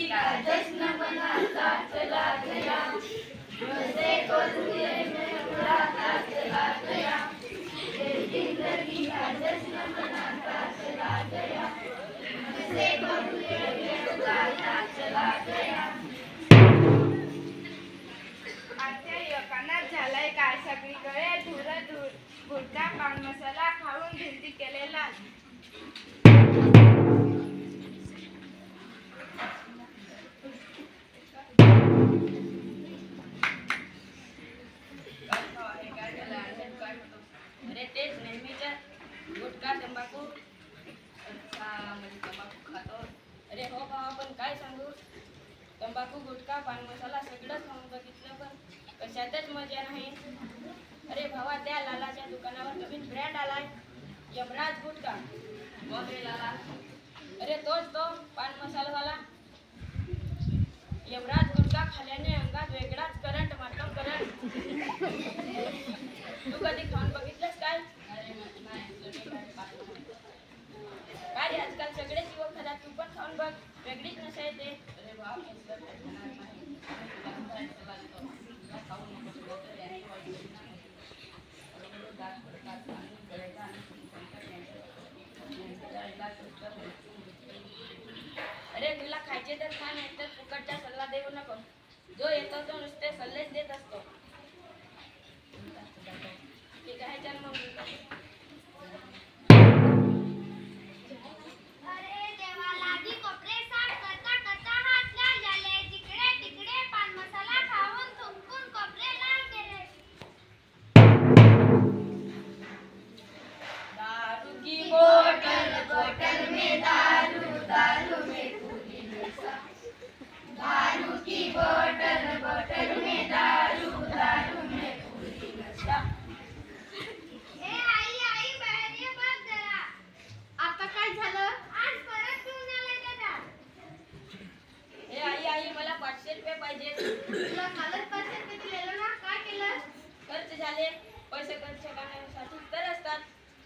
का जश्न मनाचा चला गया, मजे करूए में उड़ाता चला गया, ये जिंदगी का जश्न मनाता चला गया, मजे करूए में उड़ाता चला गया. आता यकानात झालाय काय सगळीकडे धूर धूर, गुटखा पान मसाला खाऊन धिंडी केलेला. अरे तेच नेहमीच्या गुटखा तंबाखू तंबाखू खातो. अरे हो भावा, पण काय सांगू, तंबाखू गुटखा पान मसाला सगळंच खाऊन बघितलं पण कशातच मजा नाही. अरे भावा, त्या लालाच्या दुकानावर नवीन ब्रँड आलाय, यमराज गुटखा. मग रे लाला, अरे तोच तो पान मसालावाला. यमराज गुटखा खाल्याने अंगात वेगळाच करंट मारतो, करंट. तू कधी खाऊन बघितलंस काय? काय रे, आजकाल सगळेच युवक खातात, तू पण खाऊन बघ, वेगळीच नशा येते. अरे वा, अरे तुला खायचे तर खा, नाही तर फुकटचा सल्ला देऊ नको. जो येतो तो नुसते सल्लेच देत असतो. ठीक आहे, चल मग. अरे देवा, लादी कोपरे साफ करता करता हात लाल झाले, जिकडे तिकडे पान मसाला खाऊन थुंकून कोपरे लाल गेले. दारू की बोतल बोतल में दारू, दारू में पूरी नशा. दारू की बोतल बोतल में दारू, दारू में पूरी नशा. ए आई आई, बाहेर ये बघ जरा. आता काय झालं? आज परत घेऊन आलाय दादा. ए आई आई, मला 500 रुपये पाहिजे. तुला कालच 500 रुपये दिलेलं ना, काय केलं? खर्च झाले. पैसे खर्च करण्यासाठी तर असतात.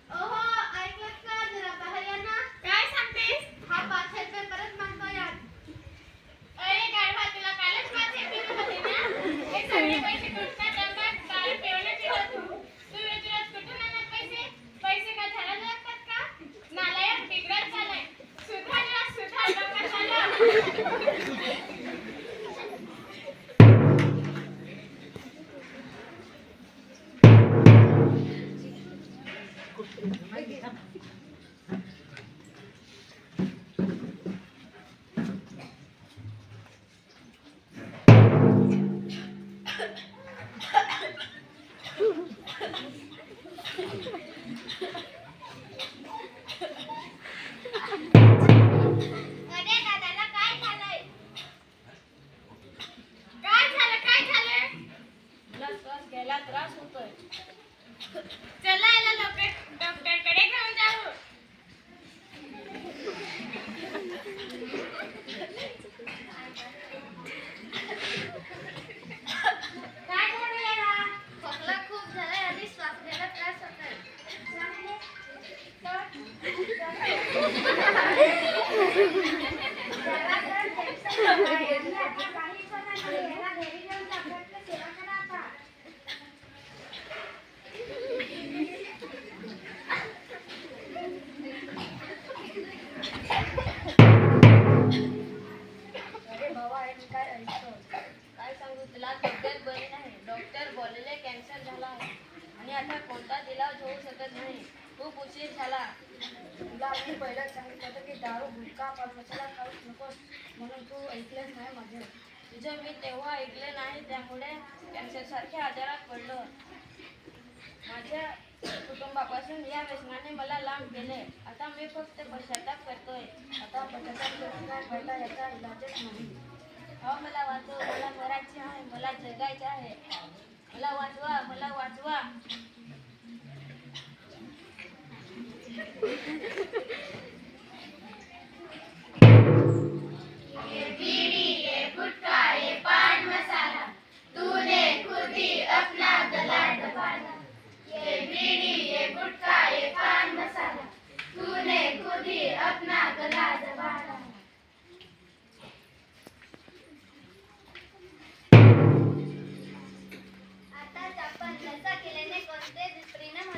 ओहो, ऐकलं का? जरा बाहेर या ना. काय सांगतेस? हा 500 रुपये परत मागतोय आज. अरे गाढवा, तुला कालच 500 दिले होते ना. हे सगळे पैसे गुटखा तंबाखू दारू पिऊनच येतो तू. तू रोज कुठून आणत पैसे? पैसे काय झाडाला लागतात का? नालायक, बिघडत झालाय. सुधार सुधार, डोका चालव. अरे दादाला काय झालंय? काय झालं? मला श्वास घ्यायला त्रास होतोय. चला याला डॉक्टरकडे घेऊन जाऊ. काय झालं याला? खोकला खूप झालाय आणि श्वास घ्यायला त्रास होतोय. अरे भावा, हे काय ऐकतो? काय सांगू तुला, तब्येत बरी नाही. डॉक्टर बोलले कॅन्सर झाला आहे आणि आता कोणताच इलाज होऊ शकत नाही. खूप उशीर झाला. तुला मी पहिलं सांगितलं होतं की दारू गुटखा पान मसाला खाऊच नकोस, म्हणून तू ऐकलंच नाही माझं. तुझं मी तेव्हा ऐकले नाही, त्यामुळे कॅन्सरसारख्या आजारात पडलो. माझ्या कुटुंबापासून या व्यसनाने मला लांब केले. आता मी फक्त पश्चाताप करतोय. आता पश्चाताप करून काय फायदा, याचा इलाजच नाही. हो, मला वाचव, मला मरायचे आहे, मला जगायचे आहे. मला वाचवा, मला वाचवा. ये बीड़ी, ये गुटखा, ये पान मसाला, तूने खुद ही अपना गला दबाना. ये बीड़ी, ये गुटखा, ये पान मसाला, तूने खुद ही अपना गला दबाना. म्हणते प्रीनम